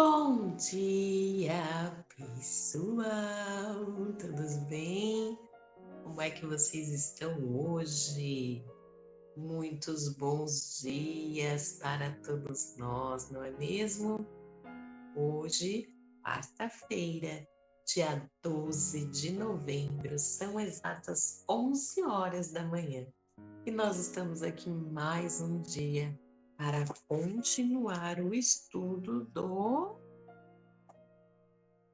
Bom dia, pessoal! Todos bem? Como é que vocês estão hoje? Muitos bons dias para todos nós, não é mesmo? Hoje, quarta-feira, dia 12 de novembro, são exatas 11 horas da manhã e nós estamos aqui mais um dia para continuar o estudo do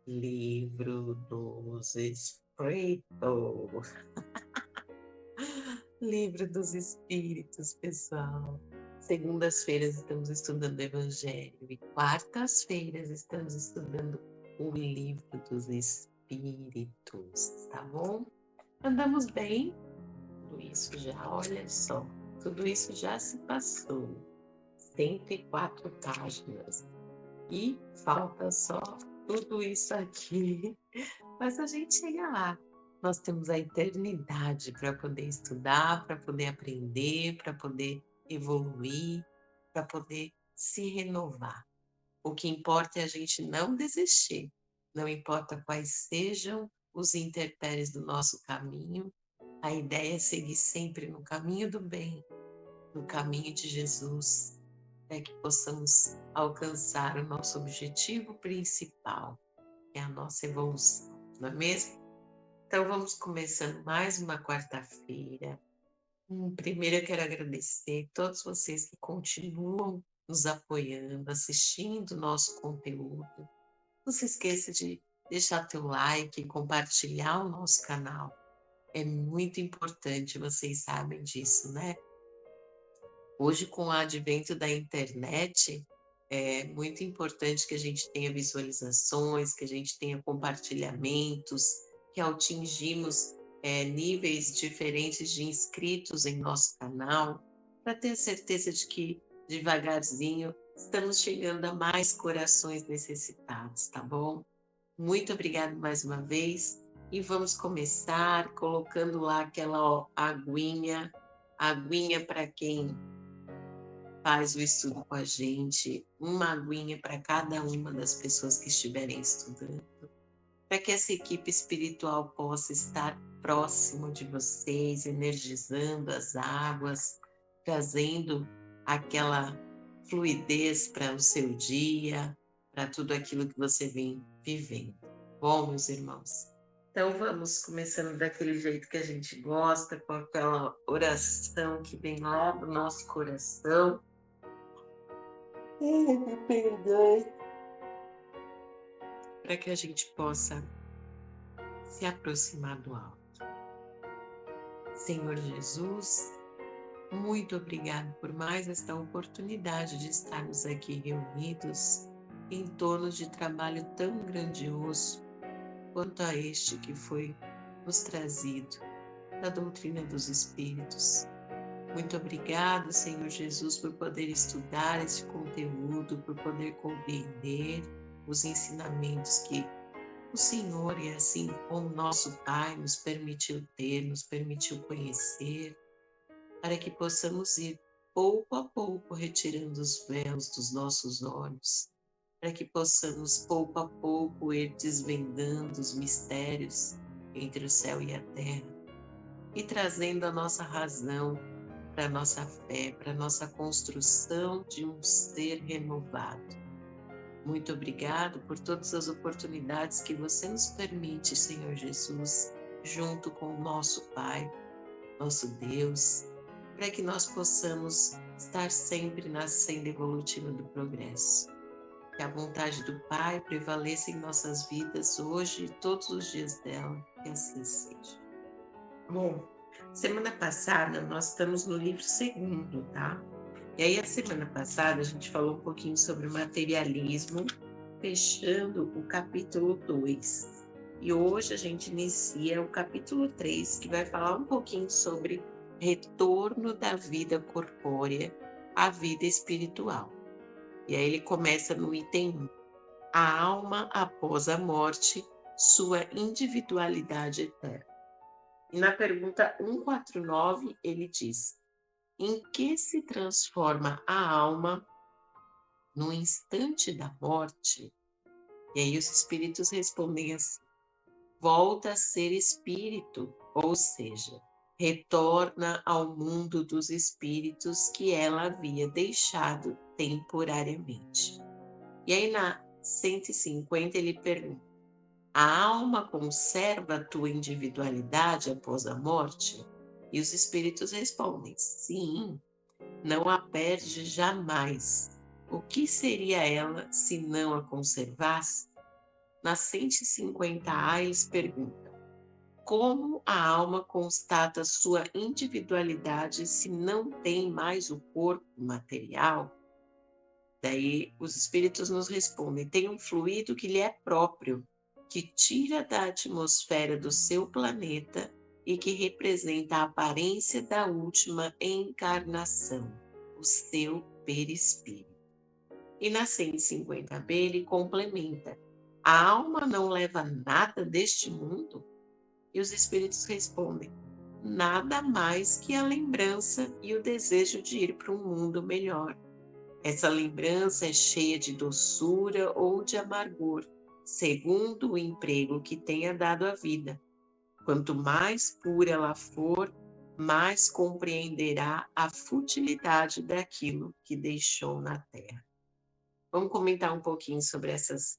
Livro dos Espíritos. Livro dos Espíritos, pessoal. Segundas-feiras estamos estudando o Evangelho e quartas-feiras estamos estudando o Livro dos Espíritos, tá bom? Andamos bem? Tudo isso já, olha só, tudo isso já se passou. 104 páginas. E falta só tudo isso aqui, mas a gente chega lá. Nós temos a eternidade para poder estudar, para poder aprender, para poder evoluir, para poder se renovar. O que importa é a gente não desistir, não importa quais sejam os intempéries do nosso caminho, a ideia é seguir sempre no caminho do bem, no caminho de Jesus, para que possamos alcançar o nosso objetivo principal, que é a nossa evolução, não é mesmo? Então vamos começando mais uma quarta-feira. Primeiro eu quero agradecer a todos vocês que continuam nos apoiando, assistindo o nosso conteúdo. Não se esqueça de deixar teu like e compartilhar o nosso canal. É muito importante, vocês sabem disso, né? Hoje, com o advento da internet, é muito importante que a gente tenha visualizações, que a gente tenha compartilhamentos, que atingimos níveis diferentes de inscritos em nosso canal, para ter certeza de que, devagarzinho, estamos chegando a mais corações necessitados, tá bom? Muito obrigada mais uma vez e vamos começar colocando lá aquela aguinha para quem faz o estudo com a gente, uma aguinha para cada uma das pessoas que estiverem estudando, para que essa equipe espiritual possa estar próximo de vocês, energizando as águas, trazendo aquela fluidez para o seu dia, para tudo aquilo que você vem vivendo. Bom, meus irmãos, então vamos começando daquele jeito que a gente gosta, com aquela oração que vem lá do nosso coração. Me perdoe. Para que a gente possa se aproximar do alto. Senhor Jesus, muito obrigado por mais esta oportunidade de estarmos aqui reunidos em torno de trabalho tão grandioso quanto a este que foi nos trazido da doutrina dos Espíritos. Muito obrigado, Senhor Jesus, por poder estudar esse conteúdo, por poder compreender os ensinamentos que o Senhor, e assim como nosso Pai, nos permitiu ter, nos permitiu conhecer, para que possamos ir pouco a pouco retirando os véus dos nossos olhos, para que possamos pouco a pouco ir desvendando os mistérios entre o céu e a terra e trazendo a nossa razão para a nossa fé, para a nossa construção de um ser renovado. Muito obrigado por todas as oportunidades que você nos permite, Senhor Jesus, junto com o nosso Pai, nosso Deus, para que nós possamos estar sempre na senda evolutiva do progresso. Que a vontade do Pai prevaleça em nossas vidas hoje e todos os dias dela, que assim seja. Bom, semana passada nós estamos no livro segundo, tá? E aí, a semana passada, a gente falou um pouquinho sobre o materialismo, fechando o capítulo 2. E hoje a gente inicia o capítulo 3, que vai falar um pouquinho sobre retorno da vida corpórea à vida espiritual. E aí ele começa no item 1. A alma após a morte, sua individualidade eterna. E na pergunta 149, ele diz: em que se transforma a alma no instante da morte, e aí os espíritos respondem assim: volta a ser espírito, ou seja, retorna ao mundo dos espíritos que ela havia deixado temporariamente. E aí na 150 ele pergunta: a alma conserva a tua individualidade após a morte? E os espíritos respondem: sim, não a perde jamais. O que seria ela se não a conservasse? Na 150A eles perguntam: como a alma constata sua individualidade se não tem mais o corpo material? Daí os espíritos nos respondem: tem um fluido que lhe é próprio, que tira da atmosfera do seu planeta e que representa a aparência da última encarnação, o seu perispírito. E na 150B ele complementa: a alma não leva nada deste mundo? E os espíritos respondem: nada mais que a lembrança e o desejo de ir para um mundo melhor. Essa lembrança é cheia de doçura ou de amargor, segundo o emprego que tenha dado à vida. Quanto mais pura ela for, mais compreenderá a futilidade daquilo que deixou na Terra. Vamos comentar um pouquinho sobre essas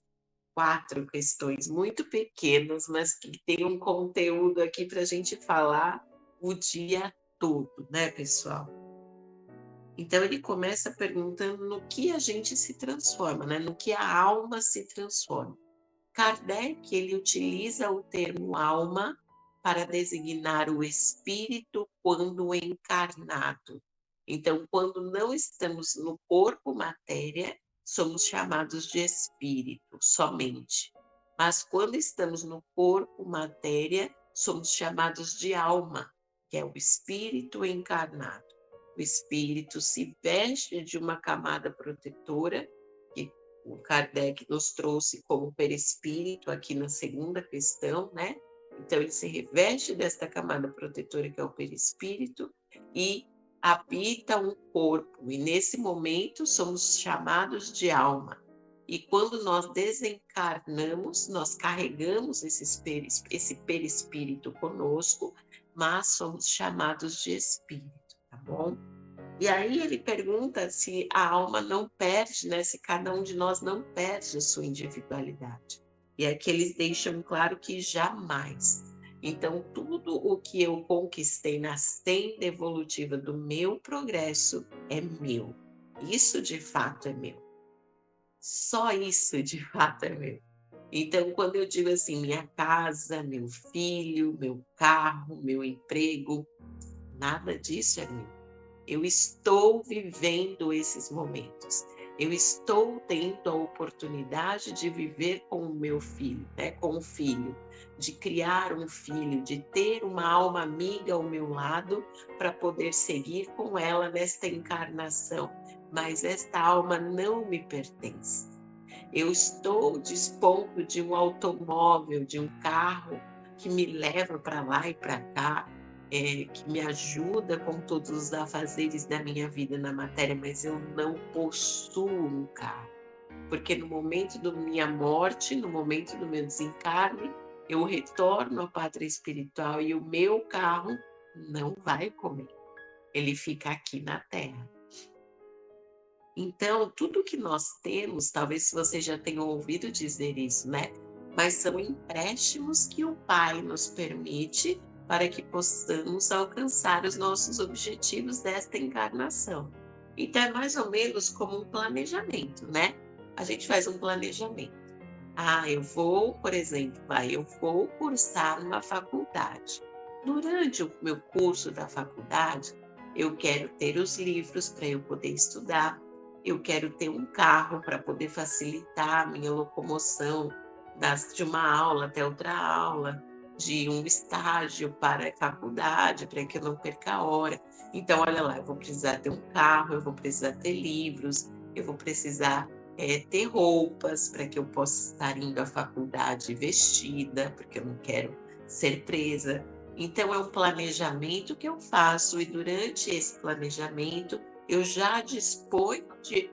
4 questões muito pequenas, mas que tem um conteúdo aqui para a gente falar o dia todo, né, pessoal? Então ele começa perguntando no que a gente se transforma, né? No que a alma se transforma. Kardec ele utiliza o termo alma para designar o espírito quando encarnado. Então, quando não estamos no corpo matéria, somos chamados de espírito somente. Mas quando estamos no corpo matéria, somos chamados de alma, que é o espírito encarnado. O espírito se veste de uma camada protetora, que o Kardec nos trouxe como perispírito aqui na segunda questão, né? Então, ele se reveste desta camada protetora que é o perispírito e habita um corpo. E nesse momento somos chamados de alma. E quando nós desencarnamos, nós carregamos esse perispírito conosco, mas somos chamados de espírito, tá bom? E aí ele pergunta se a alma não perde, né? Se cada um de nós não perde a sua individualidade. E aqui eles deixam claro que jamais. Então, tudo o que eu conquistei na senda evolutiva do meu progresso é meu. Isso de fato é meu. Só isso de fato é meu. Então, quando eu digo assim, minha casa, meu filho, meu carro, meu emprego, nada disso é meu. Eu estou vivendo esses momentos. Eu estou tendo a oportunidade de viver com o meu filho, né? Com o filho, de criar um filho, de ter uma alma amiga ao meu lado para poder seguir com ela nesta encarnação. Mas esta alma não me pertence. Eu estou dispondo de um automóvel, de um carro que me leva para lá e para cá, que me ajuda com todos os afazeres da minha vida na matéria, mas eu não possuo um carro. Porque no momento da minha morte, no momento do meu desencarne, eu retorno à pátria espiritual e o meu carro não vai comigo. Ele fica aqui na Terra. Então, tudo que nós temos, talvez você já tenha ouvido dizer isso, né? Mas são empréstimos que o Pai nos permite para que possamos alcançar os nossos objetivos desta encarnação. Então, é mais ou menos como um planejamento, né? A gente faz um planejamento. Ah, eu vou, por exemplo, eu vou cursar uma faculdade. Durante o meu curso da faculdade, eu quero ter os livros para eu poder estudar, eu quero ter um carro para poder facilitar a minha locomoção de uma aula até outra aula, de um estágio para a faculdade, para que eu não perca a hora. Então, olha lá, eu vou precisar ter um carro, eu vou precisar ter livros, eu vou precisar ter roupas para que eu possa estar indo à faculdade vestida, porque eu não quero ser presa. Então, é um planejamento que eu faço e durante esse planejamento eu já disponho de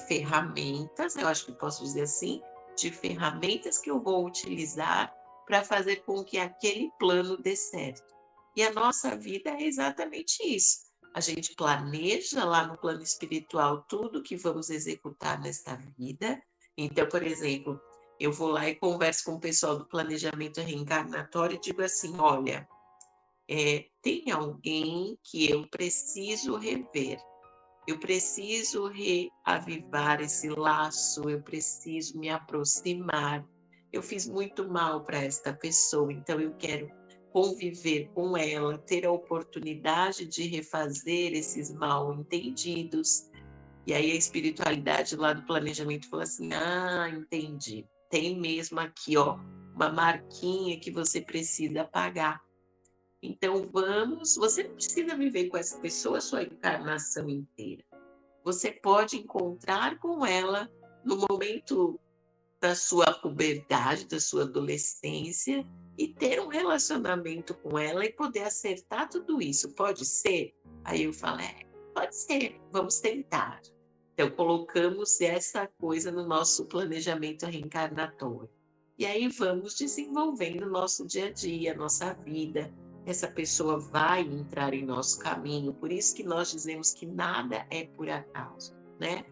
ferramentas, eu acho que posso dizer assim, de ferramentas que eu vou utilizar para fazer com que aquele plano dê certo. E a nossa vida é exatamente isso. A gente planeja lá no plano espiritual tudo que vamos executar nesta vida. Então, por exemplo, eu vou lá e converso com o pessoal do planejamento reencarnatório e digo assim: olha, tem alguém que eu preciso rever. Eu preciso reavivar esse laço, eu preciso me aproximar. Eu fiz muito mal para esta pessoa, então eu quero conviver com ela, ter a oportunidade de refazer esses mal entendidos. E aí a espiritualidade lá do planejamento falou assim: "Ah, entendi. Tem mesmo aqui, ó, uma marquinha que você precisa pagar. Então vamos, você não precisa viver com essa pessoa a sua encarnação inteira. Você pode encontrar com ela no momento da sua puberdade, da sua adolescência, e ter um relacionamento com ela e poder acertar tudo isso. Pode ser?" Aí eu falo: pode ser, vamos tentar. Então, colocamos essa coisa no nosso planejamento reencarnatório. E aí vamos desenvolvendo o nosso dia a dia, a nossa vida. Essa pessoa vai entrar em nosso caminho, por isso que nós dizemos que nada é por acaso, né?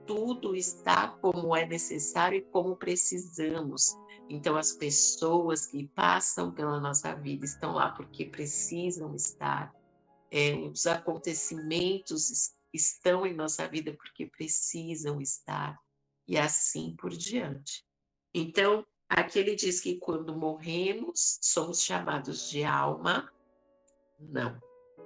Tudo está como é necessário e como precisamos. Então, as pessoas que passam pela nossa vida estão lá porque precisam estar. Os acontecimentos estão em nossa vida porque precisam estar. E assim por diante. Então, aqui ele diz que quando morremos, somos chamados de alma. Não,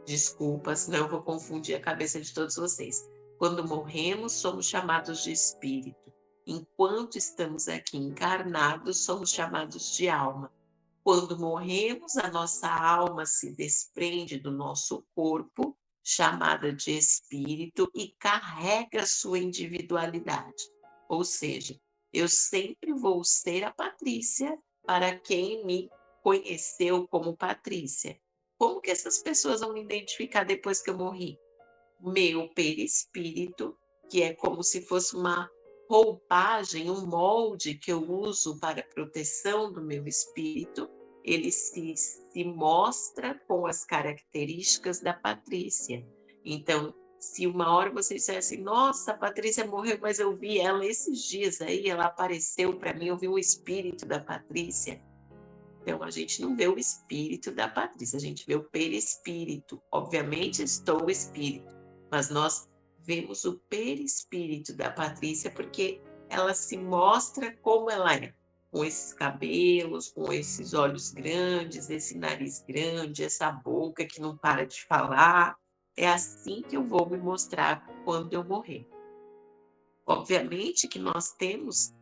desculpa, senão eu vou confundir a cabeça de todos vocês. Quando morremos, somos chamados de espírito. Enquanto estamos aqui encarnados, somos chamados de alma. Quando morremos, a nossa alma se desprende do nosso corpo, chamada de espírito, e carrega sua individualidade. Ou seja, eu sempre vou ser a Patrícia para quem me conheceu como Patrícia. Como que essas pessoas vão me identificar depois que eu morri? Meu perispírito, que é como se fosse uma roupagem, um molde que eu uso para a proteção do meu espírito, ele se mostra com as características da Patrícia. Então, se uma hora você dissesse, nossa, a Patrícia morreu, mas eu vi ela esses dias aí, ela apareceu para mim, eu vi o espírito da Patrícia. Então, a gente não vê o espírito da Patrícia, a gente vê o perispírito. Obviamente, estou o espírito, mas nós vemos o perispírito da Patrícia porque ela se mostra como ela é, com esses cabelos, com esses olhos grandes, esse nariz grande, essa boca que não para de falar. É assim que eu vou me mostrar quando eu morrer. Obviamente que nós temos,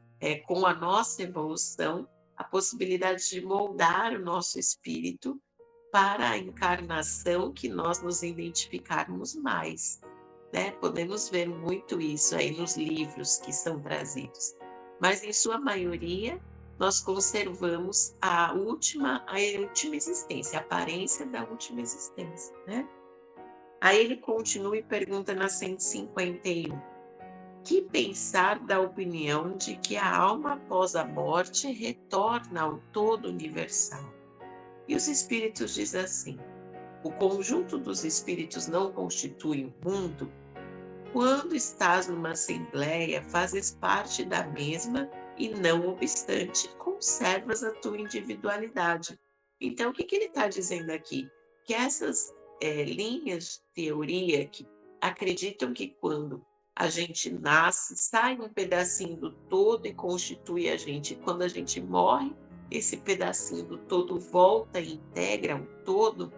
com a nossa evolução, a possibilidade de moldar o nosso espírito para a encarnação que nós nos identificarmos mais, né? Podemos ver muito isso aí nos livros que são trazidos. Mas, em sua maioria, nós conservamos a última existência, a aparência da última existência, né? Aí ele continua e pergunta na 151. Que pensar da opinião de que a alma após a morte retorna ao todo universal? E os espíritos dizem assim: o conjunto dos espíritos não constitui o mundo. Quando estás numa assembleia, fazes parte da mesma e, não obstante, conservas a tua individualidade. Então, o que ele está dizendo aqui? Que essas linhas de teoria que acreditam que quando a gente nasce, sai um pedacinho do todo e constitui a gente. E quando a gente morre, esse pedacinho do todo volta e integra o todo.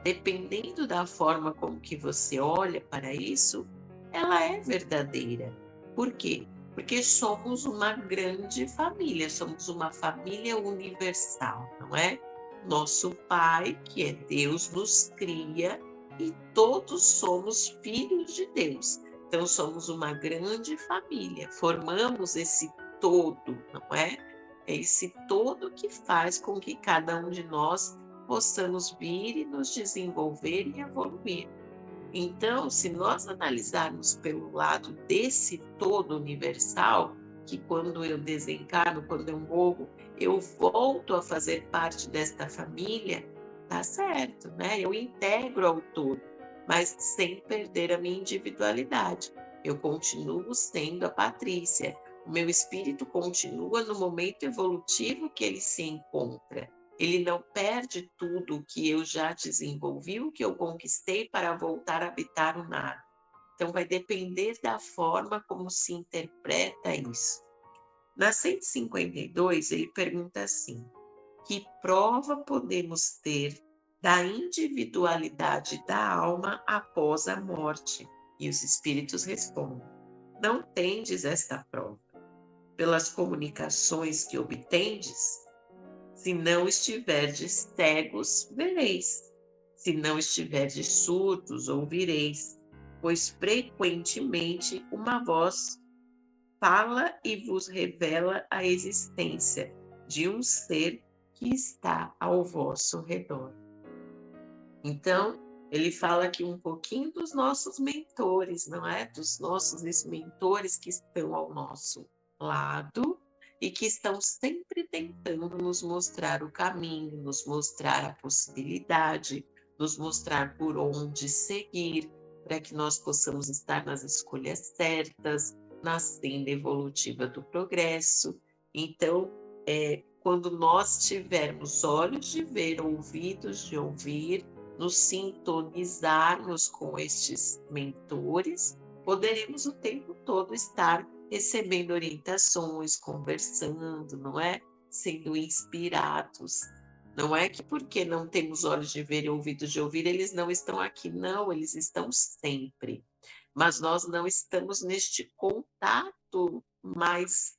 Dependendo da forma como que você olha para isso, ela é verdadeira. Por quê? Porque somos uma grande família, somos uma família universal, não é? Nosso Pai, que é Deus, nos cria e todos somos filhos de Deus. Então somos uma grande família, formamos esse todo, não é? É esse todo que faz com que cada um de nós possamos vir e nos desenvolver e evoluir. Então, se nós analisarmos pelo lado desse todo universal, que quando eu desencarno, quando eu morro, eu volto a fazer parte desta família, tá certo, né? Eu integro ao todo, mas sem perder a minha individualidade. Eu continuo sendo a Patrícia. O meu espírito continua no momento evolutivo que ele se encontra. Ele não perde tudo o que eu já desenvolvi, o que eu conquistei para voltar a habitar o nada. Então, vai depender da forma como se interpreta isso. Na 152, ele pergunta assim: que prova podemos ter da individualidade da alma após a morte? E os espíritos respondem: não tendes esta prova. Pelas comunicações que obtendes, se não estiverdes cegos, vereis. Se não estiverdes surdos, ouvireis. Pois frequentemente uma voz fala e vos revela a existência de um ser que está ao vosso redor. Então, ele fala aqui um pouquinho dos nossos mentores, não é? Dos nossos mentores que estão ao nosso lado e que estão sempre tentando nos mostrar o caminho, nos mostrar a possibilidade, nos mostrar por onde seguir, para que nós possamos estar nas escolhas certas, na senda evolutiva do progresso. Então, quando nós tivermos olhos de ver, ouvidos de ouvir, nos sintonizarmos com estes mentores, poderemos o tempo todo estar recebendo orientações, conversando, não é? Sendo inspirados. Não é que porque não temos olhos de ver e ouvidos de ouvir, eles não estão aqui. Não, eles estão sempre. Mas nós não estamos neste contato mais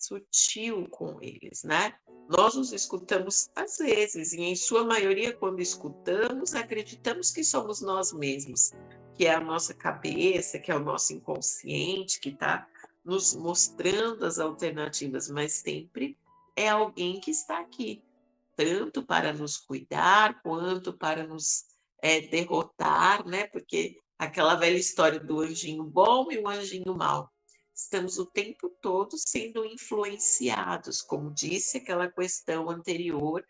sutil com eles, né? Nós os escutamos às vezes, e em sua maioria, quando escutamos, acreditamos que somos nós mesmos, que é a nossa cabeça, que é o nosso inconsciente, que está nos mostrando as alternativas, mas sempre é alguém que está aqui, tanto para nos cuidar, quanto para nos derrotar, né? Porque aquela velha história do anjinho bom e o anjinho mau. Estamos o tempo todo sendo influenciados, como disse aquela questão anterior,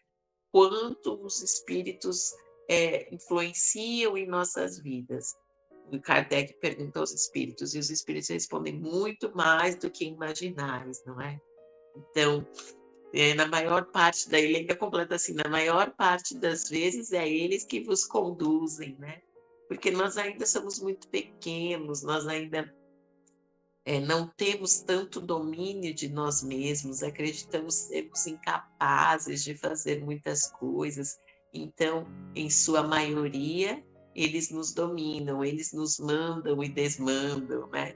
quanto os espíritos influenciam em nossas vidas. O Kardec perguntou aos espíritos, e os espíritos respondem muito mais do que imaginais, não é? Então, na maior parte, daí ele ainda completa assim, na maior parte das vezes é eles que vos conduzem, né? Porque nós ainda somos muito pequenos, nós ainda não temos tanto domínio de nós mesmos, acreditamos sermos incapazes de fazer muitas coisas. Então, em sua maioria, eles nos dominam, eles nos mandam e desmandam, né?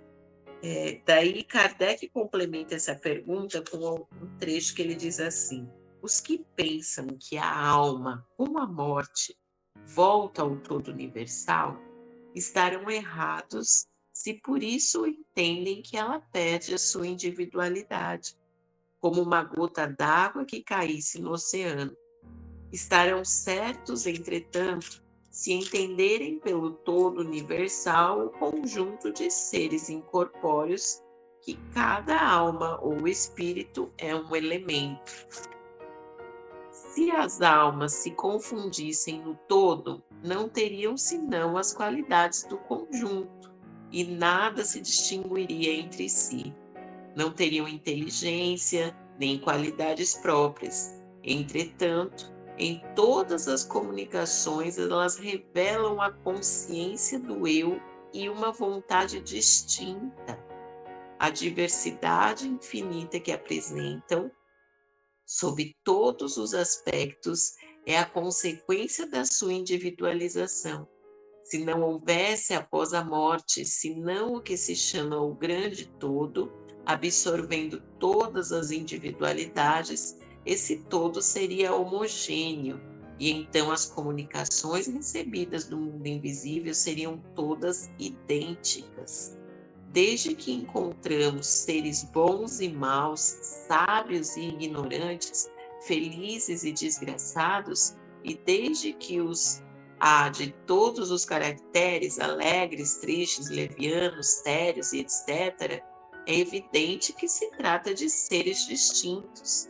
Daí Kardec complementa essa pergunta com um trecho que ele diz assim: os que pensam que a alma, com a morte, volta ao todo universal, estarão errados se por isso entendem que ela perde a sua individualidade, como uma gota d'água que caísse no oceano. Estarão certos, entretanto, se entenderem pelo todo universal o conjunto de seres incorpóreos que cada alma ou espírito é um elemento. Se as almas se confundissem no todo, não teriam senão as qualidades do conjunto, e nada se distinguiria entre si. Não teriam inteligência, nem qualidades próprias. Entretanto, em todas as comunicações, elas revelam a consciência do eu e uma vontade distinta. A diversidade infinita que apresentam, sob todos os aspectos, é a consequência da sua individualização. Se não houvesse após a morte, senão o que se chama o grande todo, absorvendo todas as individualidades, esse todo seria homogêneo, e então as comunicações recebidas do mundo invisível seriam todas idênticas. Desde que encontramos seres bons e maus, sábios e ignorantes, felizes e desgraçados, e desde que os de todos os caracteres, alegres, tristes, levianos, sérios e etc., é evidente que se trata de seres distintos.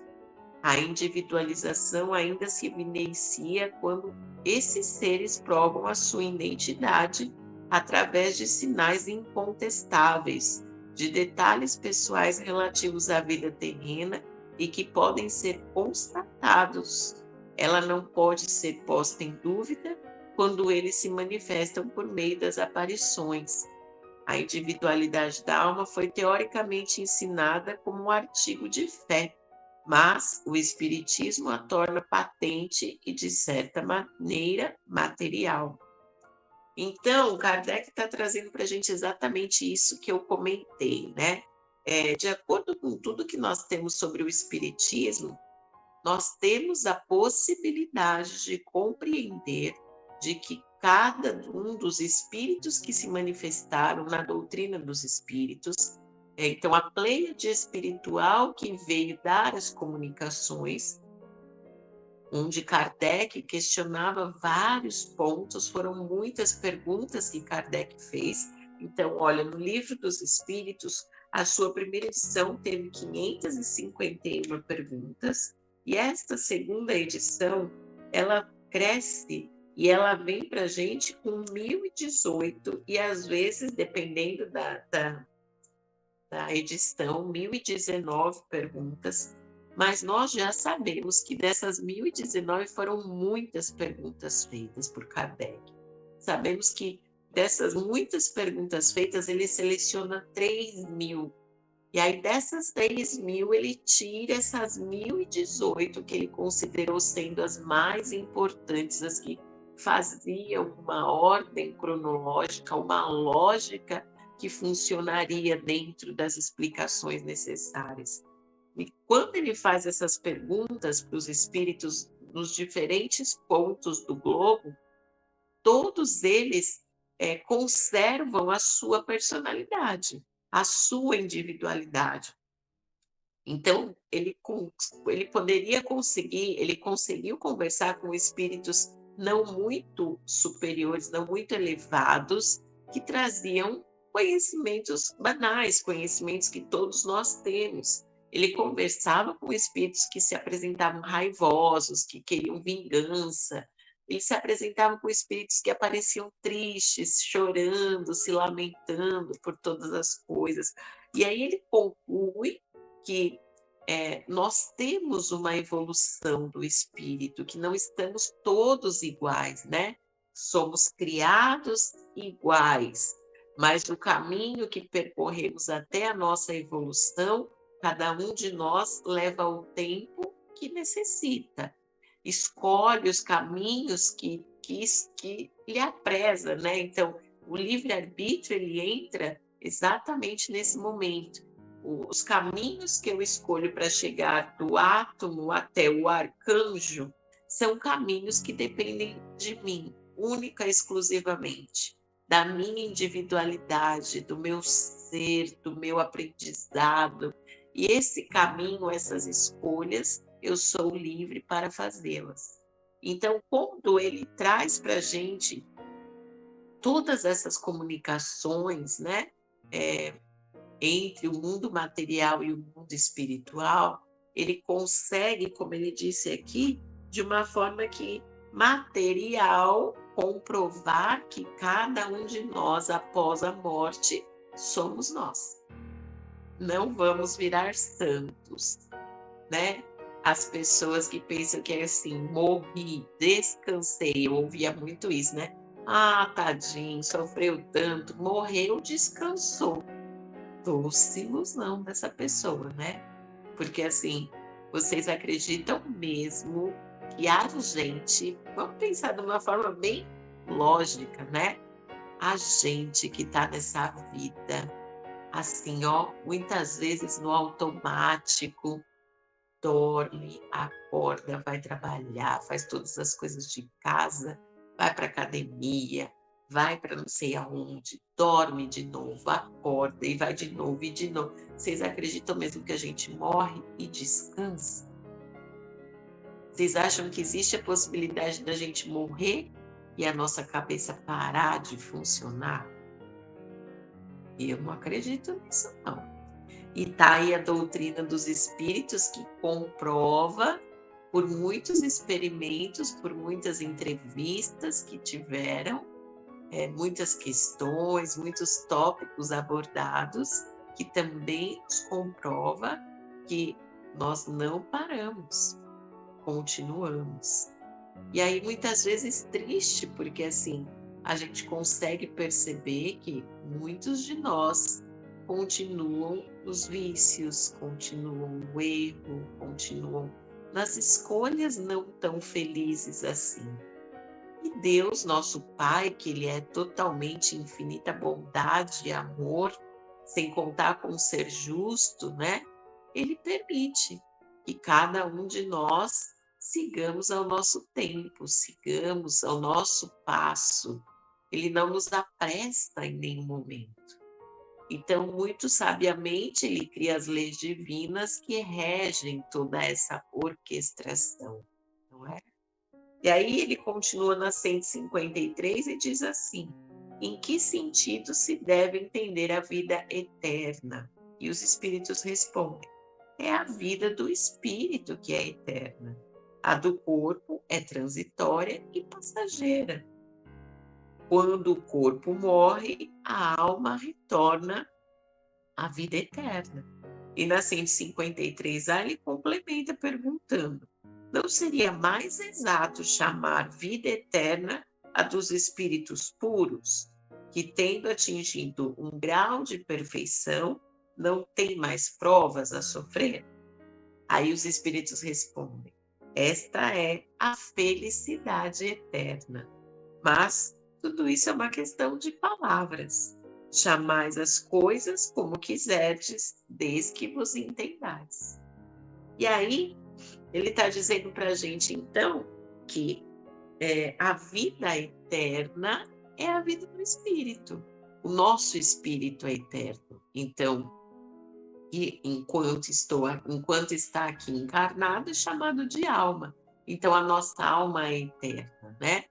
A individualização ainda se evidencia quando esses seres provam a sua identidade através de sinais incontestáveis, de detalhes pessoais relativos à vida terrena e que podem ser constatados. Ela não pode ser posta em dúvida quando eles se manifestam por meio das aparições. A individualidade da alma foi teoricamente ensinada como um artigo de fé, mas o Espiritismo a torna patente e, de certa maneira, material. Então, Kardec está trazendo para a gente exatamente isso que eu comentei, né? De acordo com tudo que nós temos sobre o Espiritismo, nós temos a possibilidade de compreender de que cada um dos espíritos que se manifestaram na doutrina dos espíritos, então a pleiade espiritual que veio dar as comunicações, onde Kardec questionava vários pontos, foram muitas perguntas que Kardec fez. Então, olha, no Livro dos Espíritos, a sua primeira edição teve 551 perguntas, e esta segunda edição, ela cresce e ela vem para a gente com 1018, e às vezes, dependendo da edição, 1019 perguntas, mas nós já sabemos que dessas 1019 foram muitas perguntas feitas por Kardec. Sabemos que dessas muitas perguntas feitas, ele seleciona 3.000. E aí, dessas 3.000, ele tira essas 1018 que ele considerou sendo as mais importantes, as que faziam uma ordem cronológica, uma lógica que funcionaria dentro das explicações necessárias. E quando ele faz essas perguntas para os espíritos nos diferentes pontos do globo, todos eles conservam a sua personalidade, a sua individualidade. Então, ele poderia conseguir, ele conseguiu conversar com espíritos não muito superiores, não muito elevados, que traziam conhecimentos banais, conhecimentos que todos nós temos. Ele conversava com espíritos que se apresentavam raivosos, que queriam vingança. Ele se apresentava com espíritos que apareciam tristes, chorando, se lamentando por todas as coisas. E aí ele conclui que nós temos uma evolução do espírito, que não estamos todos iguais, né? Somos criados iguais, mas o caminho que percorremos até a nossa evolução, cada um de nós leva o tempo que necessita. Escolhe os caminhos que lhe apresa, né? Então, o livre-arbítrio, ele entra exatamente nesse momento. Os caminhos que eu escolho para chegar do átomo até o arcanjo são caminhos que dependem de mim, única e exclusivamente, da minha individualidade, do meu ser, do meu aprendizado. E esse caminho, essas escolhas, eu sou livre para fazê-las. Então, quando ele traz para a gente todas essas comunicações, né? Entre o mundo material e o mundo espiritual, ele consegue, como ele disse aqui, de uma forma que material, comprovar que cada um de nós, após a morte, somos nós. Não vamos virar santos, né? As pessoas que pensam que é assim, morri, descansei, eu ouvia muito isso, né? Ah, tadinho, sofreu tanto, morreu, descansou. Doce ilusão dessa pessoa, né? Porque assim, vocês acreditam mesmo que a gente, vamos pensar de uma forma bem lógica, né? A gente que tá nessa vida, assim, ó, muitas vezes no automático, dorme, acorda, vai trabalhar, faz todas as coisas de casa, vai para academia, vai para não sei aonde, dorme de novo, acorda e vai de novo e de novo. Vocês acreditam mesmo que a gente morre e descansa? Vocês acham que existe a possibilidade da gente morrer e a nossa cabeça parar de funcionar? Eu não acredito nisso não. E tá aí a doutrina dos espíritos que comprova, por muitos experimentos, por muitas entrevistas que tiveram, muitas questões, muitos tópicos abordados, que também nos comprova que nós não paramos, continuamos. E aí muitas vezes triste, porque assim, a gente consegue perceber que muitos de nós continuam nos vícios, continuam no erro, continuam nas escolhas não tão felizes assim. E Deus, nosso Pai, que Ele é totalmente infinita bondade e amor, sem contar com o ser justo, né? Ele permite que cada um de nós sigamos ao nosso tempo, sigamos ao nosso passo. Ele não nos apresta em nenhum momento. Então, muito sabiamente, ele cria as leis divinas que regem toda essa orquestração, não é? E aí ele continua na 153 e diz assim: em que sentido se deve entender a vida eterna? E os espíritos respondem: é a vida do espírito que é eterna. A do corpo é transitória e passageira. Quando o corpo morre, a alma retorna à vida eterna. E na 153A ele complementa perguntando: não seria mais exato chamar vida eterna a dos espíritos puros, que, tendo atingido um grau de perfeição, não têm mais provas a sofrer? Aí os espíritos respondem: esta é a felicidade eterna. Mas tudo isso é uma questão de palavras. Chamais as coisas como quiserdes, desde que vos entendais. E aí, ele está dizendo para a gente, então, que a vida eterna é a vida do espírito. O nosso espírito é eterno. Então, e enquanto está aqui encarnado, é chamado de alma. Então, a nossa alma é eterna, né?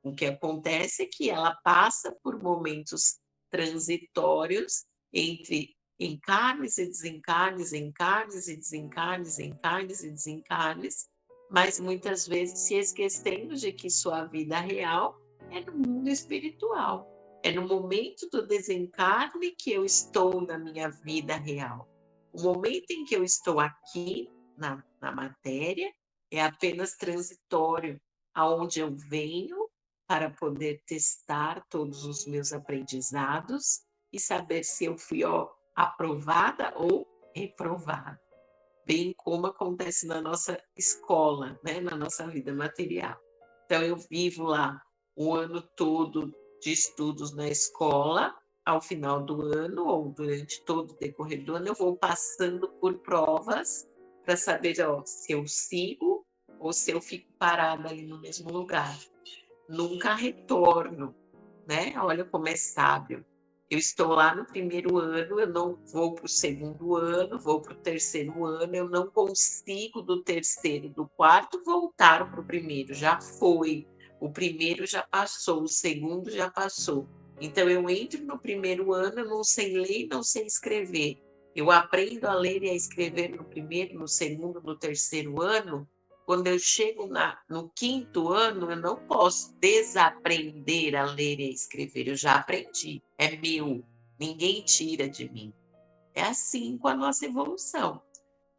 O que acontece é que ela passa por momentos transitórios entre encarnes e desencarnes, encarnes e desencarnes, encarnes e desencarnes, mas muitas vezes se esquecendo de que sua vida real é no mundo espiritual. É no momento do desencarne que eu estou na minha vida real. O momento em que eu estou aqui na matéria é apenas transitório, aonde eu venho para poder testar todos os meus aprendizados e saber se eu fui aprovada ou reprovada, bem como acontece na nossa escola, né, na nossa vida material. Então, eu vivo lá o ano todo de estudos na escola, ao final do ano ou durante todo o decorrer do ano, eu vou passando por provas para saber se eu sigo ou se eu fico parada ali no mesmo lugar. Nunca retorno, né? Olha como é sábio. Eu estou lá no primeiro ano, eu não vou para o segundo ano, vou para o terceiro ano, eu não consigo do terceiro, do quarto voltar para o primeiro, já foi. O primeiro já passou, o segundo já passou. Então eu entro no primeiro ano, eu não sei ler, não sei escrever. Eu aprendo a ler e a escrever no primeiro, no segundo, no terceiro ano. Quando eu chego no quinto ano, eu não posso desaprender a ler e a escrever. Eu já aprendi, é meu, ninguém tira de mim. É assim com a nossa evolução.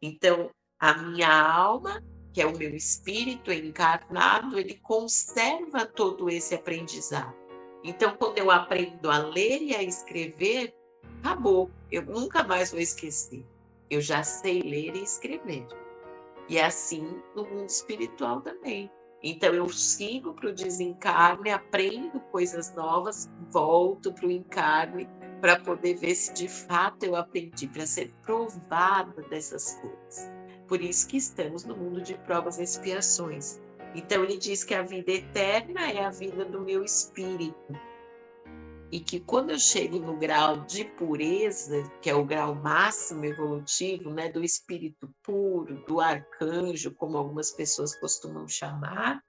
Então, a minha alma, que é o meu espírito encarnado, ele conserva todo esse aprendizado. Então, quando eu aprendo a ler e a escrever, acabou. Eu nunca mais vou esquecer. Eu já sei ler e escrever. E é assim no mundo espiritual também. Então eu sigo para o desencarne, aprendo coisas novas, volto para o encarne para poder ver se de fato eu aprendi, para ser provada dessas coisas. Por isso que estamos no mundo de provas e expiações. Então ele diz que a vida eterna é a vida do meu espírito, e que quando eu chego no grau de pureza, que é o grau máximo evolutivo, né, do espírito puro, do arcanjo, como algumas pessoas costumam chamar,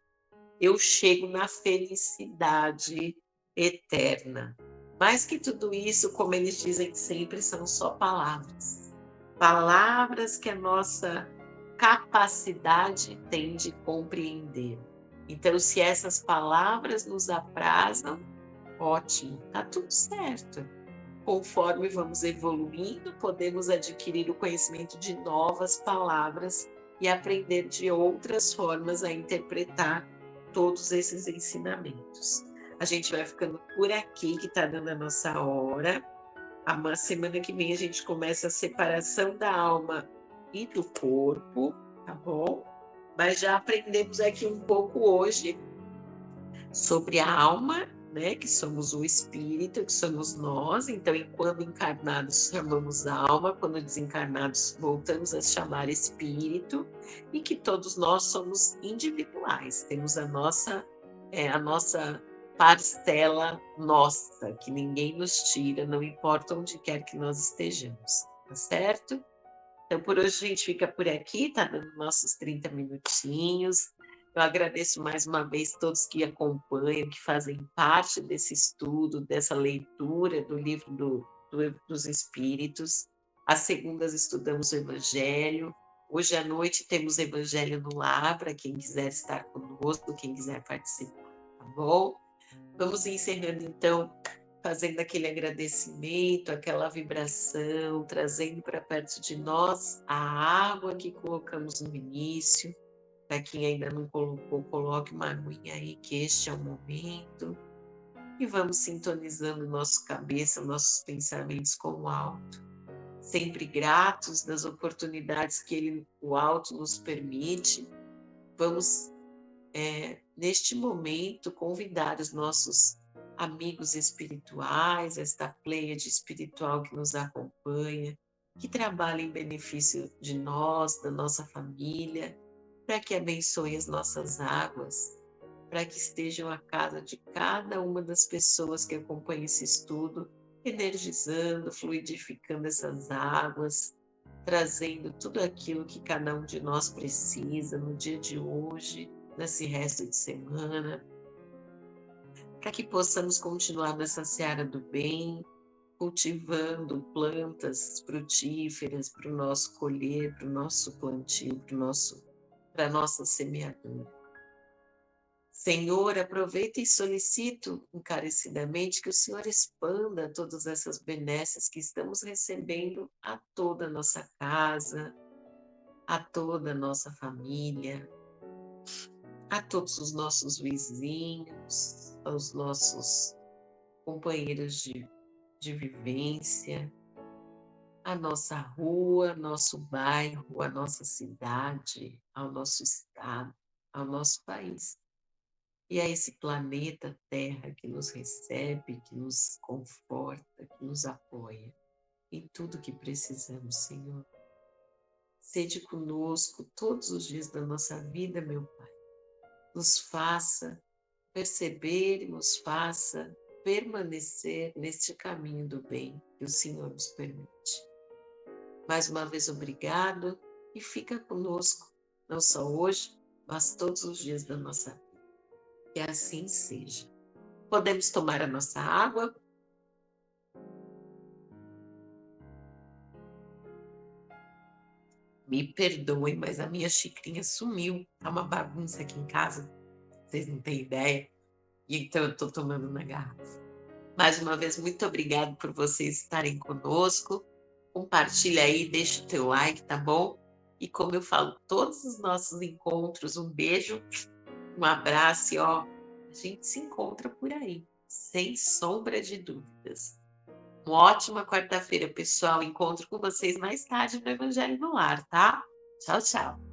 eu chego na felicidade eterna. Mais que tudo isso, como eles dizem sempre, são só palavras. Palavras que a nossa capacidade tem de compreender. Então, se essas palavras nos aprazam, ótimo, tá tudo certo. Conforme vamos evoluindo, podemos adquirir o conhecimento de novas palavras e aprender de outras formas a interpretar todos esses ensinamentos. A gente vai ficando por aqui, que está dando a nossa hora. A semana que vem a gente começa a separação da alma e do corpo, tá bom? Mas já aprendemos aqui um pouco hoje sobre a alma, né, que somos o espírito, que somos nós. Então, enquanto encarnados chamamos alma, quando desencarnados voltamos a chamar espírito, e que todos nós somos individuais, temos a nossa parcela nossa, que ninguém nos tira, não importa onde quer que nós estejamos, tá certo? Então, por hoje a gente fica por aqui, tá dando nossos 30 minutinhos. Eu agradeço mais uma vez todos que acompanham, que fazem parte desse estudo, dessa leitura do livro dos Espíritos. Às segundas estudamos o Evangelho. Hoje à noite temos Evangelho no Lar, para quem quiser estar conosco, quem quiser participar, tá bom? Vamos encerrando então, fazendo aquele agradecimento, aquela vibração, trazendo para perto de nós a água que colocamos no início. Para quem ainda não colocou, coloque uma aguinha aí, que este é o momento. E vamos sintonizando nossa cabeça, nossos pensamentos com o alto. Sempre gratos das oportunidades que o alto nos permite. Vamos neste momento, convidar os nossos amigos espirituais, esta pleiade espiritual que nos acompanha, que trabalha em benefício de nós, da nossa família, para que abençoe as nossas águas, para que estejam a casa de cada uma das pessoas que acompanham esse estudo, energizando, fluidificando essas águas, trazendo tudo aquilo que cada um de nós precisa no dia de hoje, nesse resto de semana, para que possamos continuar nessa seara do bem, cultivando plantas frutíferas para o nosso colher, para o nosso plantio, para a nossa semeadura. Senhor, aproveito e solicito encarecidamente que o Senhor expanda todas essas benesses que estamos recebendo a toda a nossa casa, a toda a nossa família, a todos os nossos vizinhos, aos nossos companheiros de vivência, a nossa rua, nosso bairro, a nossa cidade, ao nosso estado, ao nosso país. E a esse planeta Terra que nos recebe, que nos conforta, que nos apoia em tudo que precisamos, Senhor. Sede conosco todos os dias da nossa vida, meu Pai. Nos faça perceber e nos faça permanecer neste caminho do bem que o Senhor nos permite. Mais uma vez, obrigado e fica conosco, não só hoje, mas todos os dias da nossa vida. Que assim seja. Podemos tomar a nossa água. Me perdoem, mas a minha xicrinha sumiu. Tá uma bagunça aqui em casa, vocês não têm ideia. E então eu estou tomando na garrafa. Mais uma vez, muito obrigado por vocês estarem conosco. Compartilha aí, deixa o teu like, tá bom? E como eu falo, todos os nossos encontros, um beijo, um abraço e ó, a gente se encontra por aí, sem sombra de dúvidas. Uma ótima quarta-feira, pessoal. Encontro com vocês mais tarde no Evangelho no Lar, tá? Tchau, tchau.